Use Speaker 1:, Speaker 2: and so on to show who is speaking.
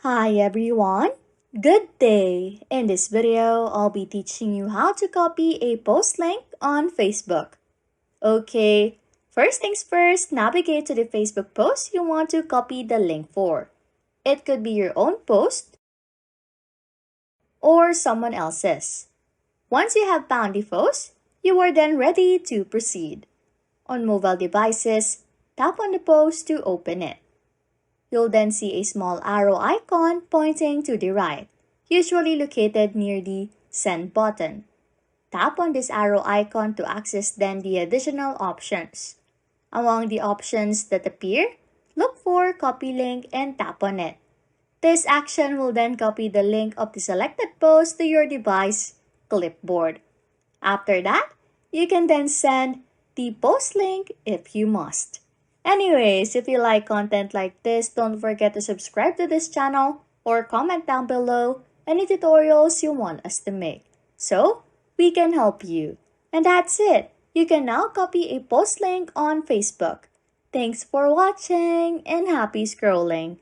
Speaker 1: Hi everyone! Good day! In this video, I'll be teaching you how to copy a post link on Facebook. Okay, first things first, navigate to the Facebook post you want to copy the link for. It could be your own post or someone else's. Once you have found the post, you are then ready to proceed. On mobile devices, tap on the post to open it. You'll then see a small arrow icon pointing to the right, usually located near the Send button. Tap on this arrow icon to access then the additional options. Among the options that appear, look for Copy Link and tap on it. This action will then copy the link of the selected post to your device clipboard. After that, you can then send the post link if you must. Anyways, if you like content like this, don't forget to subscribe to this channel or comment down below any tutorials you want us to make, so we can help you. And that's it. You can now copy a post link on Facebook. Thanks for watching and happy scrolling.